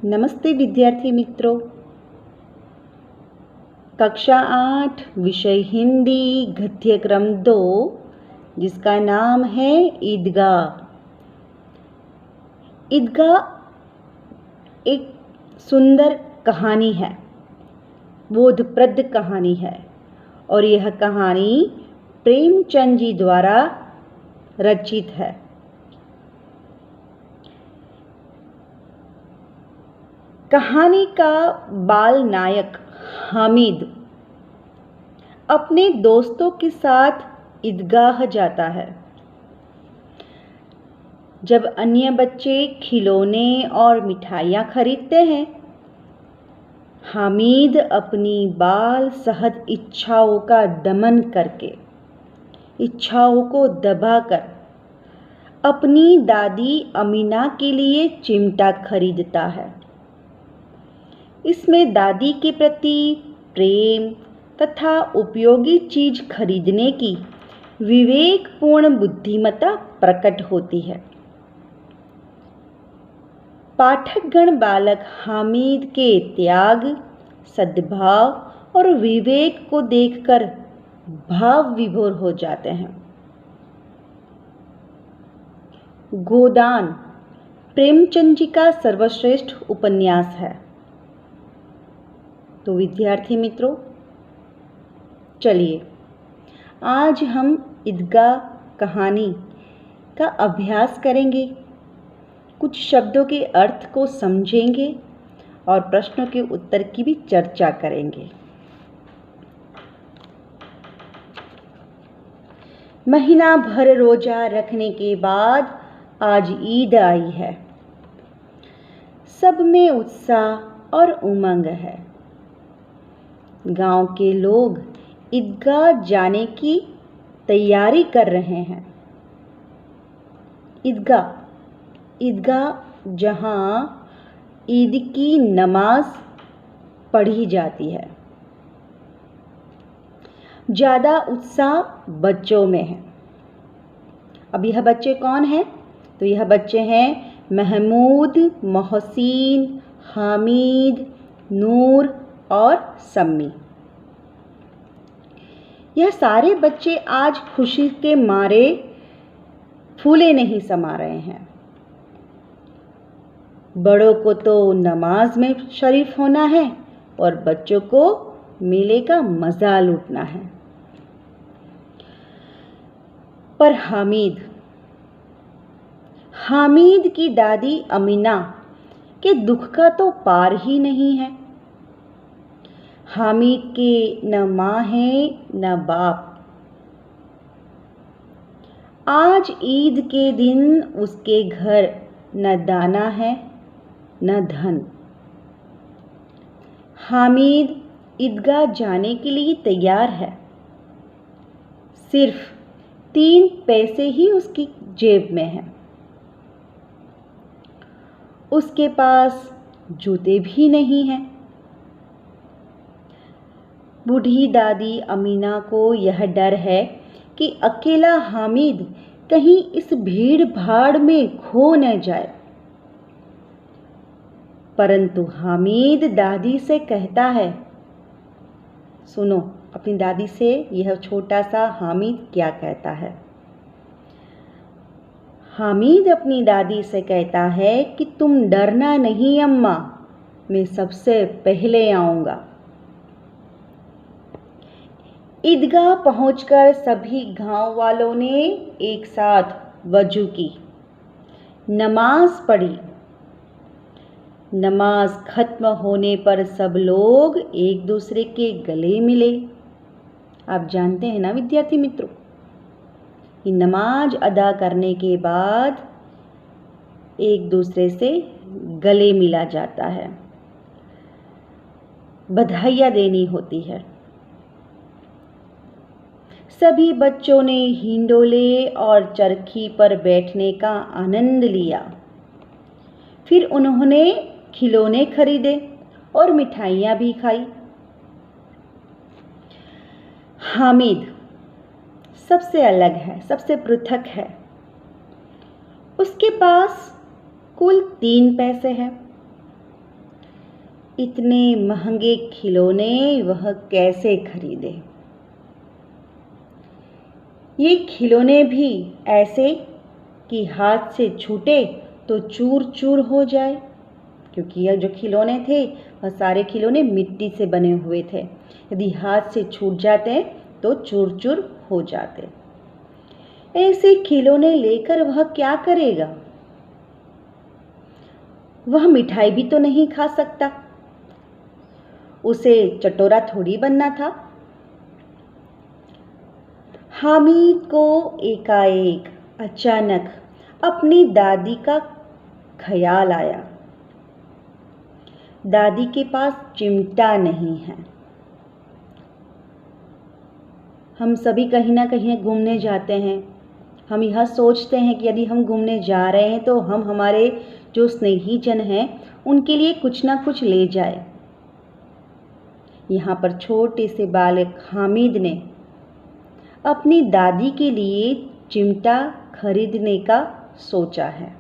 नमस्ते विद्यार्थी मित्रों। कक्षा 8 विषय हिंदी गद्यक्रम 2 जिसका नाम है ईदगाह। ईदगाह एक सुंदर कहानी है, बोधप्रद कहानी है और यह कहानी प्रेमचंद जी द्वारा रचित है। कहानी का बाल नायक हामिद अपने दोस्तों के साथ ईदगाह जाता है। जब अन्य बच्चे खिलौने और मिठाइयाँ खरीदते हैं, हामिद अपनी बाल सहज इच्छाओं का दमन करके, इच्छाओं को दबाकर अपनी दादी अमीना के लिए चिमटा खरीदता है। इसमें दादी के प्रति प्रेम तथा उपयोगी चीज खरीदने की विवेकपूर्ण बुद्धिमत्ता प्रकट होती है। पाठकगण बालक हामिद के त्याग, सद्भाव और विवेक को देखकर भाव विभोर हो जाते हैं। गोदान प्रेमचंद जी का सर्वश्रेष्ठ उपन्यास है। तो विद्यार्थी मित्रों, चलिए आज हम ईदगाह कहानी का अभ्यास करेंगे, कुछ शब्दों के अर्थ को समझेंगे और प्रश्नों के उत्तर की भी चर्चा करेंगे। महीना भर रोजा रखने के बाद आज ईद आई है। सब में उत्साह और उमंग है। गांव के लोग ईदगाह जाने की तैयारी कर रहे हैं। ईदगाह जहां ईद की नमाज पढ़ी जाती है। ज़्यादा उत्साह बच्चों में है। अब यह बच्चे कौन हैं? तो यह बच्चे हैं महमूद, मोहसिन, हामिद, नूर और सम्मी। यह सारे बच्चे आज खुशी के मारे फूले नहीं समा रहे हैं। बड़ों को तो नमाज में शरीफ होना है और बच्चों को मेले का मजा लूटना है। पर हामिद की दादी अमीना के दुख का तो पार ही नहीं है। हामिद के न माँ है न बाप। आज ईद के दिन उसके घर न दाना है न धन। हामिद ईदगाह जाने के लिए तैयार है। सिर्फ 3 पैसे ही उसकी जेब में है। उसके पास जूते भी नहीं हैं। बूढ़ी दादी अमीना को यह डर है कि अकेला हामिद कहीं इस भीड़ भाड़ में खो न जाए। परंतु हामिद दादी से कहता है, सुनो अपनी दादी से यह छोटा सा हामिद क्या कहता है। हामिद अपनी दादी से कहता है कि तुम डरना नहीं अम्मा, मैं सबसे पहले आऊँगा। ईदगाह पहुंचकर सभी गांव वालों ने एक साथ वजू की, नमाज पढ़ी। नमाज खत्म होने पर सब लोग एक दूसरे के गले मिले। आप जानते हैं ना विद्यार्थी मित्रों, कि नमाज अदा करने के बाद एक दूसरे से गले मिला जाता है, बधाइयाँ देनी होती है। सभी बच्चों ने हिंडोले और चरखी पर बैठने का आनंद लिया। फिर उन्होंने खिलौने खरीदे और मिठाइयाँ भी खाई। हामिद सबसे अलग है, सबसे पृथक है। उसके पास कुल 3 पैसे हैं। इतने महंगे खिलौने वह कैसे खरीदे। ये खिलौने भी ऐसे कि हाथ से छूटे तो चूर चूर हो जाए, क्योंकि यह जो खिलौने थे वह सारे खिलौने मिट्टी से बने हुए थे। यदि हाथ से छूट जाते तो चूर चूर हो जाते। ऐसे खिलौने लेकर वह क्या करेगा? वह मिठाई भी तो नहीं खा सकता, उसे चटोरा थोड़ी बनना था। हामिद को एकाएक अचानक अपनी दादी का ख्याल आया। दादी के पास चिमटा नहीं है। हम सभी कहीं ना कहीं घूमने जाते हैं, हम यह सोचते हैं कि यदि हम घूमने जा रहे हैं तो हम हमारे जो स्नेही जन हैं उनके लिए कुछ ना कुछ ले जाए। यहाँ पर छोटे से बालक हामिद ने अपनी दादी के लिए चिमटा खरीदने का सोचा है।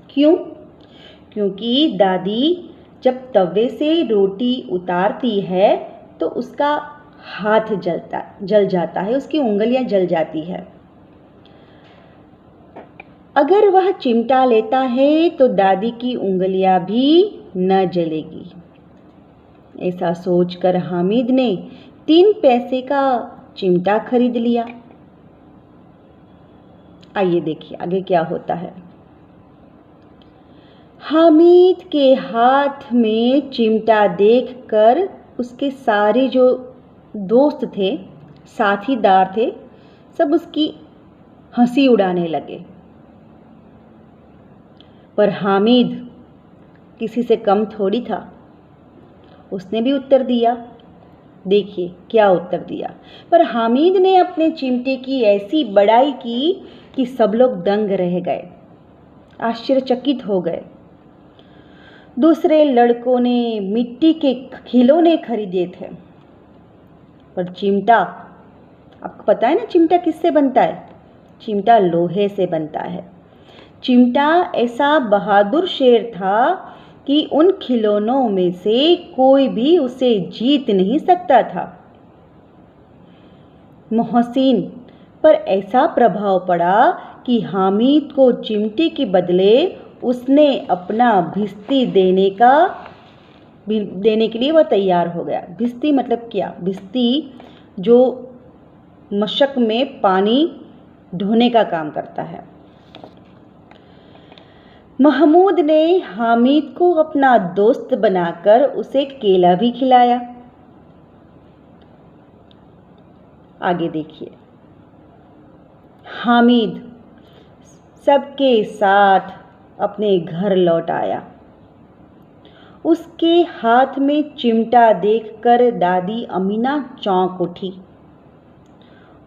क्यों? क्योंकि दादी जब तवे से रोटी उतारती है तो उसका हाथ जल जाता है, उसकी उंगलियां जल जाती है। अगर वह चिमटा लेता है तो दादी की उंगलियां भी न जलेगी। ऐसा सोचकर हामिद ने 3 पैसे का चिमटा खरीद लिया। आइए देखिए आगे क्या होता है। हामिद के हाथ में चिमटा देखकर उसके सारे जो दोस्त थे, साथीदार थे, सब उसकी हंसी उड़ाने लगे। पर हामिद किसी से कम थोड़ी था, उसने भी उत्तर दिया। देखिए क्या उत्तर दिया। पर हामिद ने अपने चिमटे की ऐसी बड़ाई की कि सब लोग दंग रह गए, आश्चर्यचकित हो गए। दूसरे लड़कों ने मिट्टी के खिलौने खरीदे थे, पर चिमटा, आपको पता है ना चिमटा किससे बनता है? चिमटा लोहे से बनता है। चिमटा ऐसा बहादुर शेर था कि उन खिलौनों में से कोई भी उसे जीत नहीं सकता था। मोहसिन पर ऐसा प्रभाव पड़ा कि हामिद को चिमटे के बदले उसने अपना भिस्ती देने के लिए वह तैयार हो गया। भिस्ती मतलब क्या? भिस्ती जो मशक में पानी ढोने का काम करता है। महमूद ने हामिद को अपना दोस्त बनाकर उसे केला भी खिलाया। आगे देखिए। हामिद सबके साथ अपने घर लौट आया। उसके हाथ में चिमटा देखकर दादी अमीना चौंक उठी।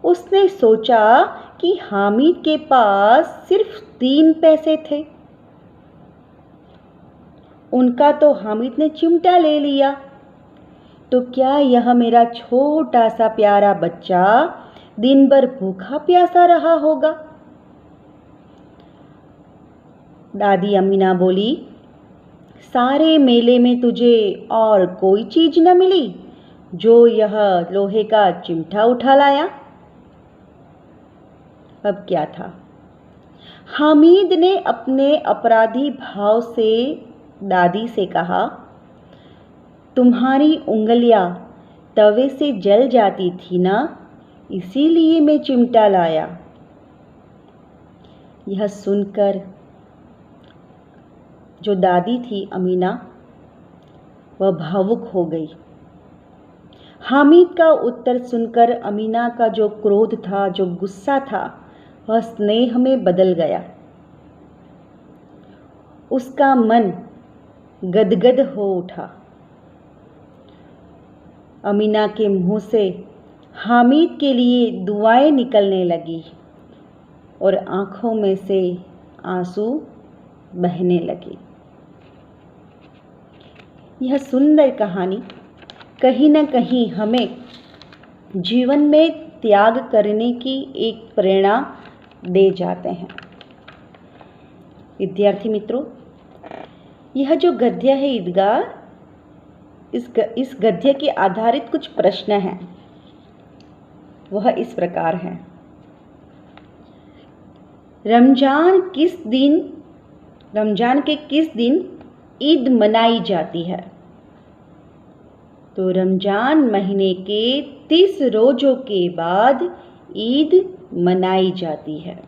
उसने सोचा कि हामिद के पास सिर्फ 3 पैसे थे। उनका तो हामिद ने चिमटा ले लिया, तो क्या यह मेरा छोटा सा प्यारा बच्चा दिन भर भूखा प्यासा रहा होगा? दादी अमीना बोली, सारे मेले में तुझे और कोई चीज न मिली जो यह लोहे का चिमटा उठा लाया? अब क्या था? हामिद ने अपने अपराधी भाव से दादी से कहा, तुम्हारी उंगलियां तवे से जल जाती थी ना, इसीलिए मैं चिमटा लाया। यह सुनकर जो दादी थी अमीना, वह भावुक हो गई। हामिद का उत्तर सुनकर अमीना का जो क्रोध था, जो गुस्सा था, वह स्नेह में बदल गया। उसका मन गदगद हो उठा। अमीना के मुंह से हामिद के लिए दुआएं निकलने लगी और आंखों में से आंसू बहने लगे। यह सुंदर कहानी कहीं न कहीं हमें जीवन में त्याग करने की एक प्रेरणा दे जाते हैं। विद्यार्थी मित्रों, यह जो गद्य है ईदगाह, इस गद्य के आधारित कुछ प्रश्न हैं। वह इस प्रकार हैं। रमजान के किस दिन ईद मनाई जाती है? तो रमजान महीने के 30 रोज़ों के बाद ईद मनाई जाती है।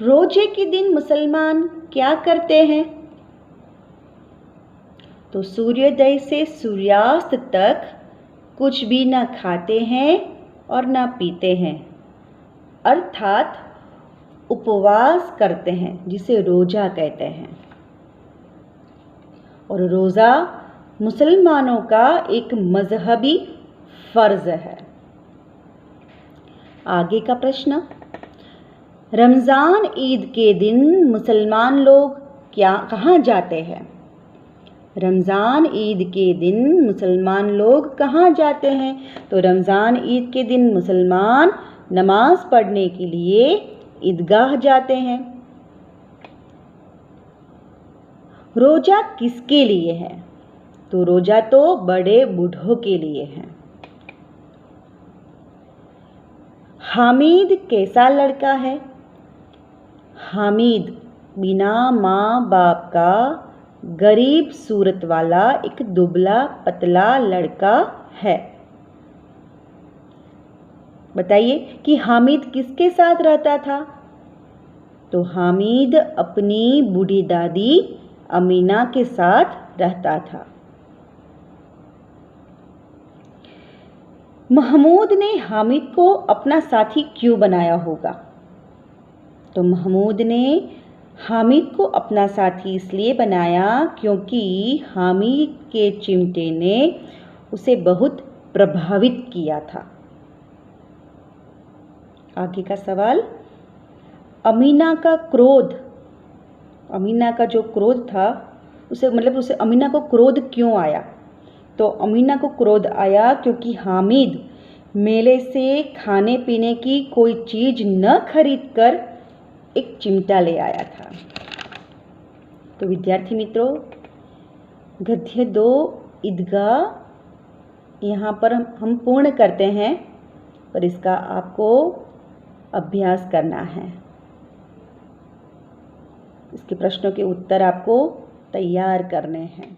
रोजे के दिन मुसलमान क्या करते हैं? तो सूर्योदय से सूर्यास्त तक कुछ भी न खाते हैं और न पीते हैं, अर्थात उपवास करते हैं, जिसे रोजा कहते हैं। और रोज़ा मुसलमानों का एक मजहबी फर्ज है। आगे का प्रश्न, रमज़ान ईद के दिन मुसलमान लोग कहाँ जाते हैं? रमज़ान ईद के दिन मुसलमान लोग कहाँ जाते हैं? तो रमज़ान ईद के दिन मुसलमान नमाज पढ़ने के लिए ईदगाह जाते हैं। रोजा किसके लिए है? तो रोजा तो बड़े बूढ़ों के लिए है। हामिद कैसा लड़का है? हामिद बिना माँ बाप का गरीब सूरत वाला एक दुबला पतला लड़का है। बताइए कि हामिद किसके साथ रहता था? तो हामिद अपनी बूढ़ी दादी अमीना के साथ रहता था। महमूद ने हामिद को अपना साथी क्यों बनाया होगा? तो महमूद ने हामिद को अपना साथी इसलिए बनाया क्योंकि हामिद के चिमटे ने उसे बहुत प्रभावित किया था। आगे का सवाल, अमीना का जो क्रोध था उसे अमीना को क्रोध क्यों आया? तो अमीना को क्रोध आया क्योंकि हामिद मेले से खाने पीने की कोई चीज़ न खरीदकर एक चिमटा ले आया था। तो विद्यार्थी मित्रों, गद्य 2 ईदगाह यहाँ पर हम पूर्ण करते हैं, पर इसका आपको अभ्यास करना है। इसके प्रश्नों के उत्तर आपको तैयार करने हैं।